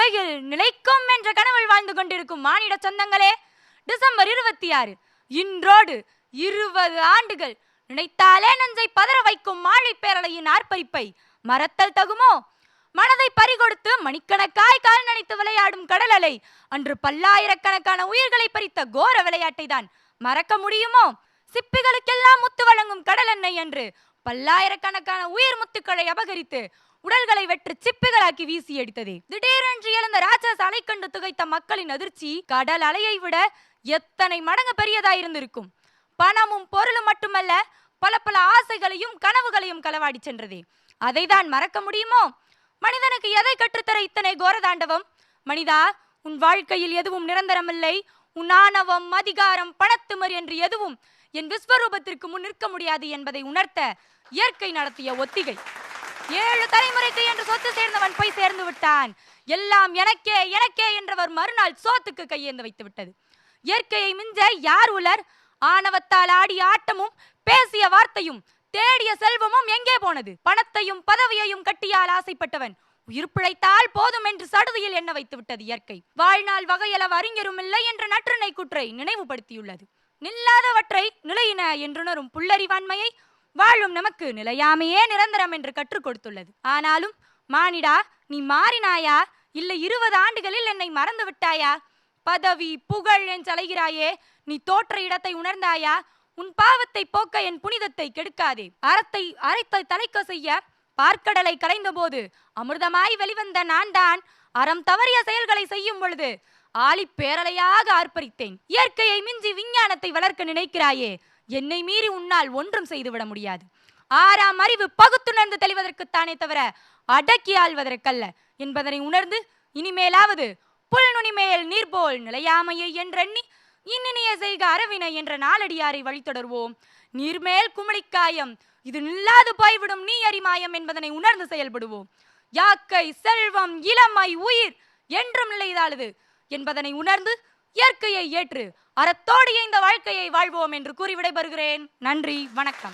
உலகில் நிலைக்கும் என்ற கனவில் வாழ்ந்து கொண்டிருக்கும் மானிட சொந்தங்களே, டிசம்பர் 26 இன்றோடு 20 ஆண்டுகள். நினைத்தாலே நெஞ்சை பதற வைக்கும் மாழை பேரலையின் ஆர்ப்பரிப்பை மறத்தல் தகுமோ? மனதை பறிகொடுத்து மணிக்கணக்காய் கால் நனைத்து விளையாடும் கடல் அலை அன்று பல்லாயிரக்கணக்கான உயிர்களை பறித்த கோர விளையாட்டை தான் மறக்க முடியுமோ? சிப்பிகளுக்கெல்லாம் முத்து வழங்கும் கடல் எண்ணெய் என்று பல்லாயிரக்கணக்கான உயிர் முத்துக்களை அபகரித்து உடல்களை வெற்று சிப்பிகளாக்கி வீசி அடித்தது. திடீரென்று எழுந்த ராட்சச அலை கண்டு துகைத்த மக்களின் அதிர்ச்சி கடல் அலையை விட எத்தனை மடங்கு பெரியதாயிருந்திருக்கும். பணமும் பொருளும் மட்டுமல்ல, பல பல ஆசைகளையும் கனவுகளையும் களவாடி சென்றது. அதை தான் மறக்க முடியுமோ? மனிதனுக்கு எதை கற்றுத்தர இத்தனை கோரதாண்டவம்? மனிதா, உன் வாழ்க்கையில் எதுவும் நிரந்தரமில்லை. உன் ஆணவம், அதிகாரம், பணத்துமர் என்று எதுவும் என் விஸ்வரூபத்திற்கு முன் நிற்க முடியாது என்பதை உணர்த்த இயற்கை நடத்திய ஒத்திகை. 7 தலைமுறைக்கு என்று சொத்து சேர்ந்தவன் போய் சேர்ந்து விட்டான். எல்லாம் எனக்கே எனக்கே என்றவர் மறுநாள் சோத்துக்கு கையேந்து வைத்து விட்டது. இயற்கையை மிஞ்ச யார் உலர்? ஆணவத்தால் ஆடிய ஆட்டமும் பேசிய வார்த்தையும் தேடிய செல்வமும் எங்கே போனது? பணத்தையும் பதவியையும் கட்டியால் ஆசைப்பட்டவன் உயிர் பிழைத்தால் போதும் என்று சடுதியில் எண்ண வைத்து விட்டது இயற்கை. வாழ்நாள் வகையளவு அறிஞரும் இல்லை என்ற நற்றினை குற்றை நினைவுபடுத்தியுள்ளது. நில்லாதவற்றை நிலையின என்றுணரும் புல்லறிவாண்மையை வாழும் நமக்கு நிலையாமையே நிரந்தரம் என்று கற்றுக் கொடுத்துள்ளது. ஆனாலும் மானிடா, நீ மாறினாயா? இல்லை 20 ஆண்டுகளில் என்னை மறந்து விட்டாயா? பதவி புகழ் என்று அலைகிறாயே, நீ தோற்ற இடத்தை உணர்ந்தாயா? உன் பாவத்தை போக்க என் புனிதத்தை கெடுக்காதே. அரைத்தை தலைக்க செய்ய பார்க்கடலை கலைந்த போது அமிர்தமாய் வெளிவந்த நான் தான் அறம் தவறிய செயல்களை செய்யும் பொழுது ஆழி பேரலையாக ஆர்ப்பரித்தேன். இயற்கையை மிஞ்சி விஞ்ஞானத்தை வளர்க்க நினைக்கிறாயே, என்னை மீறி உன்னால் ஒன்றும் செய்துவிட முடியாது. 6ஆம் அறிவு பகுத்துணர்ந்து தெளிவதற்குத்தானே தவிர அடக்கி ஆள்வதற்கல்ல என்பதனை உணர்ந்து இனிமேலாவது புல் நுனிமேல் நீர்போல் நிலையாமையை என்றெண்ணி இன்னினிய செய்க அரவினை என்ற நாளடியாரை வழித்தொடர்வோம். நீர்மேல் குமிழிக்காயம், இது நில்லாது போய்விடும் நீ அறிமாயம் என்பதனை உணர்ந்து செயல்படுவோம். யாக்கை, செல்வம், இளமை, உயிர் என்றும் நிலைதாளுது என்பதனை உணர்ந்து இயற்கையை ஏற்று அறத்தோடு இந்த வாழ்க்கையை வாழ்வோம் என்று கூறி விடைபெறுகிறேன். நன்றி, வணக்கம்.